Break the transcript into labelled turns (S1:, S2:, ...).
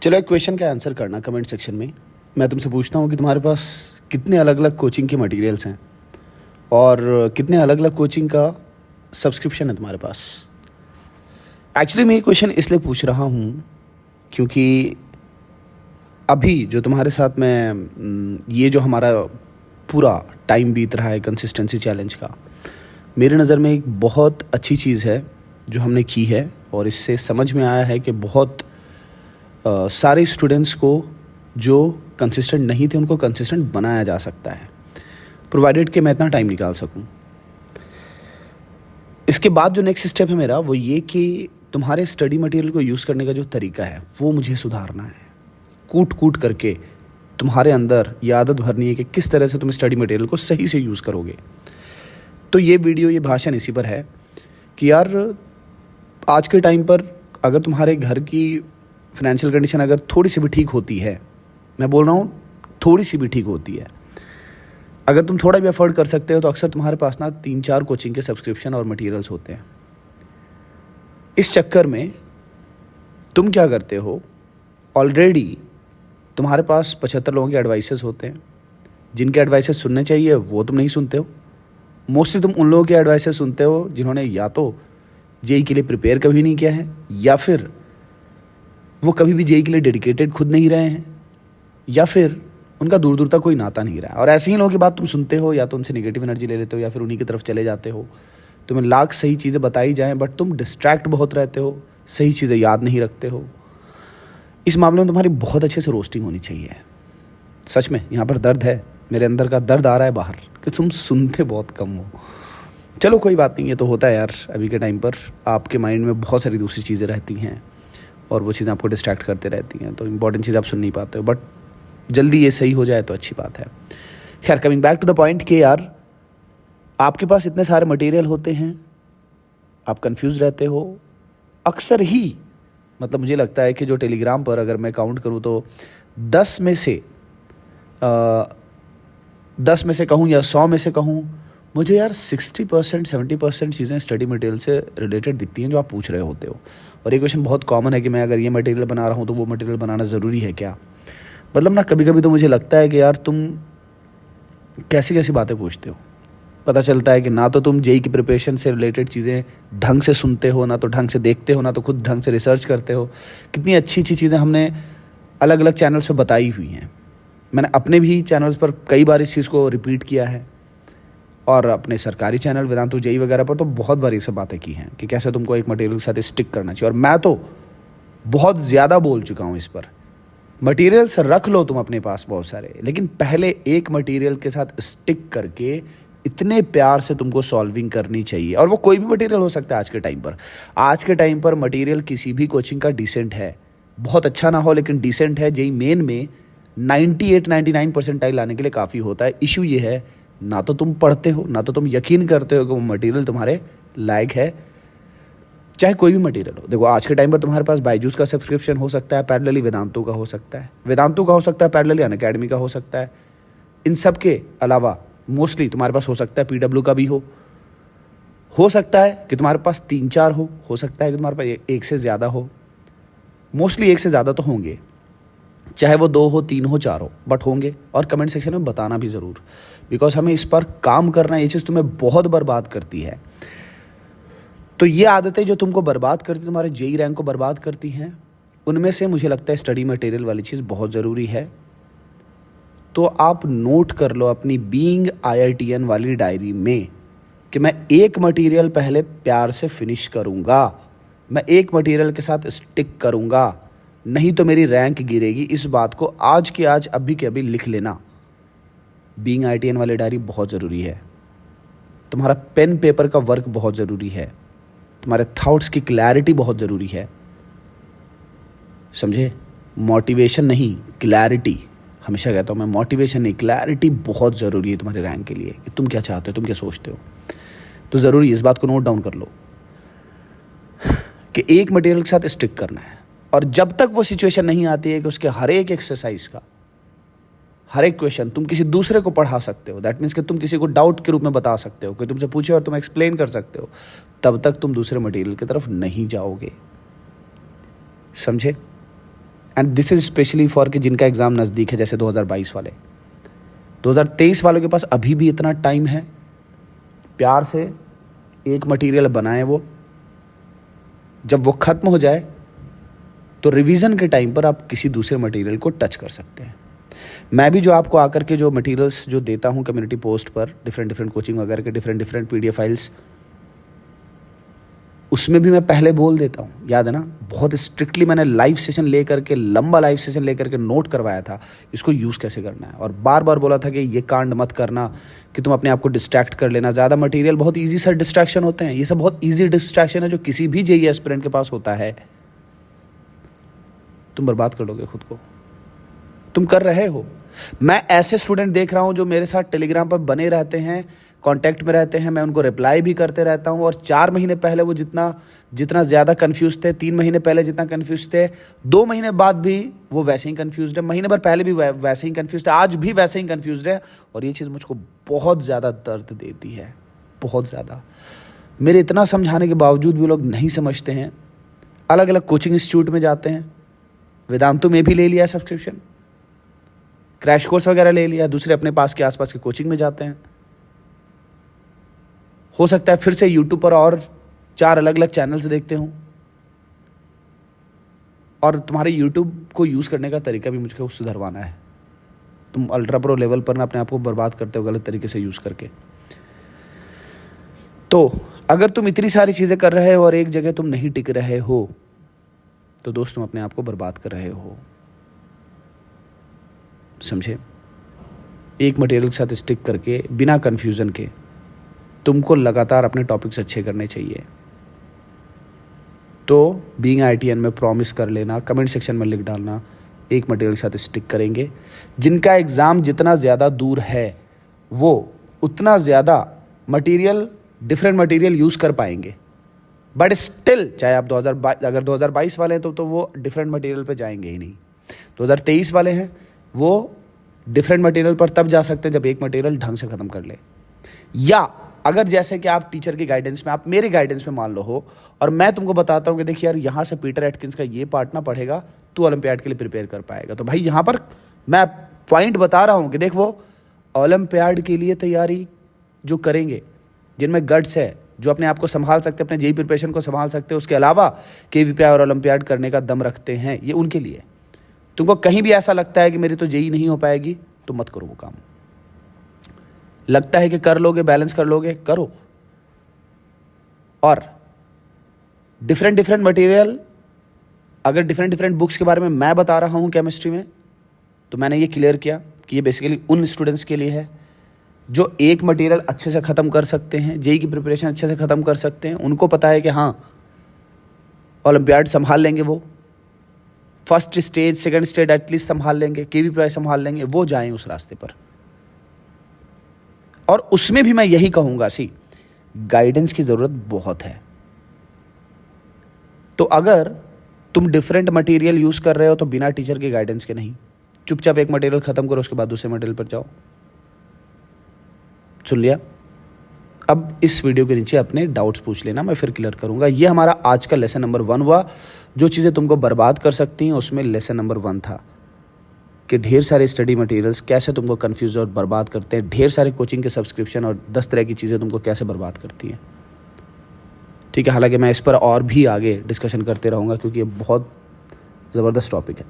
S1: चलो एक क्वेश्चन का आंसर करना कमेंट सेक्शन में। मैं तुमसे पूछता हूँ कि तुम्हारे पास कितने अलग अलग कोचिंग के मटेरियल्स हैं और कितने अलग अलग कोचिंग का सब्सक्रिप्शन है तुम्हारे पास। एक्चुअली मैं ये क्वेश्चन इसलिए पूछ रहा हूँ क्योंकि अभी जो तुम्हारे साथ में ये जो हमारा पूरा टाइम बीत रहा है कंसिस्टेंसी चैलेंज का, मेरे नज़र में एक बहुत अच्छी चीज़ है जो हमने की है और इससे समझ में आया है कि बहुत सारे स्टूडेंट्स को जो कंसिस्टेंट नहीं थे उनको कंसिस्टेंट बनाया जा सकता है, प्रोवाइडेड कि मैं इतना टाइम निकाल सकूं। इसके बाद जो नेक्स्ट स्टेप है मेरा वो ये कि तुम्हारे स्टडी मटेरियल को यूज़ करने का जो तरीका है वो मुझे सुधारना है। कूट कूट करके तुम्हारे अंदर ये आदत भरनी है कि किस तरह से तुम स्टडी मटेरियल को सही से यूज़ करोगे। तो ये वीडियो, ये भाषण इसी पर है कि यार आज के टाइम पर अगर तुम्हारे घर की फाइनेंशियल कंडीशन अगर थोड़ी सी भी ठीक होती है, मैं बोल रहा हूँ थोड़ी सी भी ठीक होती है, अगर तुम थोड़ा भी अफोर्ड कर सकते हो तो अक्सर तुम्हारे पास ना 3-4 कोचिंग के सब्सक्रिप्शन और मटेरियल्स होते हैं। इस चक्कर में तुम क्या करते हो, ऑलरेडी तुम्हारे पास 75 लोगों के एडवाइसेस होते हैं, जिनके एडवाइसेस सुनने चाहिए वो तुम नहीं सुनते हो। मोस्टली तुम उन लोगों के एडवाइसेस सुनते हो जिन्होंने या तो जेई के लिए प्रिपेयर कभी नहीं किया है या फिर वो कभी भी जेई के लिए डेडिकेटेड खुद नहीं रहे हैं या फिर उनका दूर दूर तक कोई नाता नहीं रहा है। और ऐसे ही लोगों की बात तुम सुनते हो, या तो उनसे नेगेटिव एनर्जी ले लेते हो या फिर उन्हीं की तरफ चले जाते हो। तुम्हें लाख सही चीज़ें बताई जाएं बट तुम डिस्ट्रैक्ट बहुत रहते हो, सही चीज़ें याद नहीं रखते हो। इस मामले में तुम्हारी बहुत अच्छे से रोस्टिंग होनी चाहिए। सच में यहाँ पर दर्द है, मेरे अंदर का दर्द आ रहा है बाहर कि तुम सुनते बहुत कम हो। चलो कोई बात नहीं, ये तो होता है यार। अभी के टाइम पर आपके माइंड में बहुत सारी दूसरी चीज़ें रहती हैं और वो चीज़ें आपको डिस्ट्रैक्ट करते रहती हैं, तो इंपॉर्टेंट चीज़ आप सुन नहीं पाते हो। बट जल्दी ये सही हो जाए तो अच्छी बात है। खैर, coming back to the point कि यार आपके पास इतने सारे मटेरियल होते हैं, आप कंफ्यूज रहते हो अक्सर ही। मतलब मुझे लगता है कि जो टेलीग्राम पर अगर मैं काउंट करूँ तो 10 में से कहूँ या 100 में से कहूँ, मुझे यार 60% 70% चीज़ें स्टडी मटेरियल से रिलेटेड दिखती हैं जो आप पूछ रहे होते हो। और ये क्वेश्चन बहुत कॉमन है कि मैं अगर ये मटेरियल बना रहा हूँ तो वो मटेरियल बनाना ज़रूरी है क्या। मतलब ना कभी कभी तो मुझे लगता है कि यार तुम कैसी कैसी बातें पूछते हो। पता चलता है कि ना तो तुम जेई की प्रिपरेशन से रिलेटेड चीज़ें ढंग से सुनते हो, ना तो ढंग से देखते हो, ना तो खुद ढंग से रिसर्च करते हो। कितनी अच्छी अच्छी चीज़ें हमने अलग अलग चैनल्स पर बताई हुई हैं। मैंने अपने भी चैनल्स पर कई बार इस चीज़ को रिपीट किया है और अपने सरकारी चैनल वेदांतु जेई वगैरह पर तो बहुत बार ये सब बातें की हैं कि कैसे तुमको एक मटेरियल के साथ स्टिक करना चाहिए। और मैं तो बहुत ज़्यादा बोल चुका हूँ इस पर। मटेरियल्स रख लो तुम अपने पास बहुत सारे, लेकिन पहले एक मटेरियल के साथ स्टिक करके इतने प्यार से तुमको सॉल्विंग करनी चाहिए। और वो कोई भी मटेरियल हो सकता है आज के टाइम पर। आज के टाइम पर मटेरियल किसी भी कोचिंग का डिसेंट है, बहुत अच्छा ना हो लेकिन डिसेंट है। जेई मेन में 98-99 परसेंटाइल लाने के लिए काफ़ी होता है। इशू ये है, ना तो तुम पढ़ते हो, ना तो तुम यकीन करते हो कि वो मटेरियल तुम्हारे लायक है, चाहे कोई भी मटेरियल हो। देखो आज के टाइम पर तुम्हारे पास बायजूस का सब्सक्रिप्शन हो सकता है, पैरेलली वेदांतु का हो सकता है, वेदांतु का हो सकता है, पैरेलली अनअकैडमी का हो सकता है। इन सब के अलावा मोस्टली तुम्हारे पास हो सकता है पीडब्ल्यू का भी हो सकता है कि तुम्हारे पास 3-4 हो सकता है कि तुम्हारे पास एक से ज़्यादा हो। मोस्टली एक से ज़्यादा तो होंगे, चाहे वो 2 हो, 3 हो, 4 हो, बट होंगे। और कमेंट सेक्शन में बताना भी ज़रूर, बिकॉज हमें इस पर काम करना है। ये चीज़ तुम्हें बहुत बर्बाद करती है। तो ये आदतें जो तुमको बर्बाद करती, तुम्हारे जेई रैंक को बर्बाद करती हैं, उनमें से मुझे लगता है स्टडी मटेरियल वाली चीज़ बहुत ज़रूरी है। तो आप नोट कर लो अपनी बीइंग IITN वाली डायरी में कि मैं एक मटेरियल पहले प्यार से फिनिश करूँगा, मैं एक मटेरियल के साथ स्टिक करूँगा, नहीं तो मेरी रैंक गिरेगी। इस बात को आज के आज अभी के अभी लिख लेना। बीइंग IITN वाली डायरी बहुत ज़रूरी है। तुम्हारा पेन पेपर का वर्क बहुत ज़रूरी है। तुम्हारे थॉट्स की क्लैरिटी बहुत ज़रूरी है, समझे। मोटिवेशन नहीं, क्लैरिटी। हमेशा कहता हूँ मैं, मोटिवेशन नहीं, क्लैरिटी बहुत ज़रूरी है तुम्हारे रैंक के लिए कि तुम क्या चाहते हो, तुम क्या सोचते हो। तो ज़रूरी है, इस बात को नोट डाउन कर लो कि एक मटेरियल के साथ स्टिक करना है। और जब तक वो सिचुएशन नहीं आती है कि उसके हर एक एक्सरसाइज का हर एक क्वेश्चन तुम किसी दूसरे को पढ़ा सकते हो, दैट मीन्स कि तुम किसी को डाउट के रूप में बता सकते हो, कोई तुमसे पूछे और तुम एक्सप्लेन कर सकते हो, तब तक तुम दूसरे मटेरियल की तरफ नहीं जाओगे, समझे। And this is specially for कि जिनका एग्ज़ाम नज़दीक है, जैसे 2022 वाले। 2023 वालों के पास अभी भी इतना टाइम है, प्यार से एक मटेरियल बनाएं। वो जब वो ख़त्म हो जाए तो रिवीजन के टाइम पर आप किसी दूसरे मटेरियल को टच कर सकते हैं। मैं भी जो आपको आकर के जो मटेरियल्स जो देता हूँ कम्युनिटी पोस्ट पर, डिफरेंट कोचिंग वगैरह के डिफरेंट PDF फाइल्स, उसमें भी मैं पहले बोल देता हूँ, याद है ना, बहुत स्ट्रिक्टली मैंने लाइव सेशन ले करके, लंबा लाइव सेशन ले करके नोट करवाया था इसको यूज़ कैसे करना है, और बार बार बोला था कि ये कांड मत करना कि तुम अपने आप को डिस्ट्रैक्ट कर लेना। ज़्यादा मटेरियल बहुत ईजी सा डिस्ट्रैक्शन होते हैं, ये सब बहुत ईजी डिस्ट्रैक्शन है जो किसी भी जेईई एस्पिरेंट के पास होता है। तुम बर्बाद कर लोगे खुद को, तुम कर रहे हो। मैं ऐसे स्टूडेंट देख रहा हूँ जो मेरे साथ टेलीग्राम पर बने रहते हैं, कांटेक्ट में रहते हैं, मैं उनको रिप्लाई भी करते रहता हूँ, और 4 महीने पहले वो जितना ज़्यादा कंफ्यूज थे, 3 महीने पहले जितना कंफ्यूज थे, 2 महीने बाद भी वो वैसे ही कंफ्यूज है, महीने भर पहले भी वैसे ही कंफ्यूज थे, आज भी वैसे ही कंफ्यूज है। और ये चीज़ मुझको बहुत ज़्यादा दर्द देती है, बहुत ज़्यादा। मेरे इतना समझाने के बावजूद भी लोग नहीं समझते हैं। अलग अलग कोचिंग इंस्टीट्यूट में जाते हैं, वेदांतु में भी ले लिया सब्सक्रिप्शन, क्रैश कोर्स वगैरह ले लिया, दूसरे अपने पास के आसपास के कोचिंग में जाते हैं। हो सकता है फिर से यूट्यूब पर और 4 अलग अलग चैनल्स देखते हूँ, और तुम्हारे यूट्यूब को यूज़ करने का तरीका भी मुझको सुधरवाना है। तुम अल्ट्रा प्रो लेवल पर ना अपने आप को बर्बाद करते हो गलत तरीके से यूज़ करके। तो अगर तुम इतनी सारी चीज़ें कर रहे हो और एक जगह तुम नहीं टिक रहे हो, तो दोस्त तुम अपने आप को बर्बाद कर रहे हो, समझे। एक मटेरियल के साथ स्टिक करके बिना कन्फ्यूज़न के तुमको लगातार अपने टॉपिक्स अच्छे करने चाहिए। तो बीइंग IITian में प्रॉमिस कर लेना, कमेंट सेक्शन में लिख डालना, एक मटेरियल के साथ स्टिक करेंगे। जिनका एग्ज़ाम जितना ज़्यादा दूर है वो उतना ज़्यादा मटेरियल, डिफरेंट मटेरियल यूज़ कर पाएंगे। बट स्टिल चाहे आप 2022 वाले हैं तो वो डिफरेंट मटेरियल पे जाएंगे ही नहीं। 2023 वाले हैं वो डिफरेंट मटेरियल पर तब जा सकते हैं जब एक मटेरियल ढंग से ख़त्म कर ले, या अगर जैसे कि आप टीचर की गाइडेंस में, आप मेरे गाइडेंस में मान लो हो, और मैं तुमको बताता हूँ कि देखिए यार यहाँ से पीटर एटकिंस का ये पार्ट ना पढ़ेगा तो ओलंपियाड के लिए प्रिपेयर कर पाएगा। तो भाई यहाँ पर मैं पॉइंट बता रहा हूँ कि देख, वो ओलंपियाड के लिए तैयारी जो करेंगे, जिनमें गट्स है, जो अपने आप को संभाल सकते, अपने जेईई प्रिपरेशन को संभाल सकते, उसके अलावा KVPI और ओलंपियाड करने का दम रखते हैं, ये उनके लिए। तुमको कहीं भी ऐसा लगता है कि मेरी तो जेईई नहीं हो पाएगी, तो मत करो वो काम। लगता है कि कर लोगे, बैलेंस कर लोगे, करो। और डिफरेंट मटेरियल, अगर डिफरेंट बुक्स के बारे में मैं बता रहा हूँ केमिस्ट्री में, तो मैंने ये क्लियर किया कि ये बेसिकली उन स्टूडेंट्स के लिए है जो एक मटेरियल अच्छे से ख़त्म कर सकते हैं, जेईई की प्रिपरेशन अच्छे से ख़त्म कर सकते हैं। उनको पता है कि हाँ ओलंपियाड संभाल लेंगे, वो first stage, second stage at least संभाल लेंगे, KVPI संभाल लेंगे, वो जाएं उस रास्ते पर। और उसमें भी मैं यही कहूँगा, गाइडेंस की ज़रूरत बहुत है। तो अगर तुम डिफरेंट मटेरियल यूज़ कर रहे हो तो बिना टीचर के गाइडेंस के नहीं, चुपचाप एक मटेरियल ख़त्म करो, उसके बाद दूसरे मटेरियल पर जाओ। सुन लिया? अब इस वीडियो के नीचे अपने डाउट्स पूछ लेना, मैं फिर क्लियर करूँगा। ये हमारा आज का लेसन नंबर 1 हुआ। जो चीज़ें तुमको बर्बाद कर सकती हैं उसमें लेसन नंबर 1 था कि ढेर सारे स्टडी मटेरियल्स कैसे तुमको कंफ्यूज और बर्बाद करते हैं, ढेर सारे कोचिंग के सब्सक्रिप्शन और 10 तरह की चीज़ें तुमको कैसे बर्बाद करती हैं। ठीक है, हालांकि मैं इस पर और भी आगे डिस्कशन करते रहूँगा क्योंकि ये बहुत ज़बरदस्त टॉपिक है।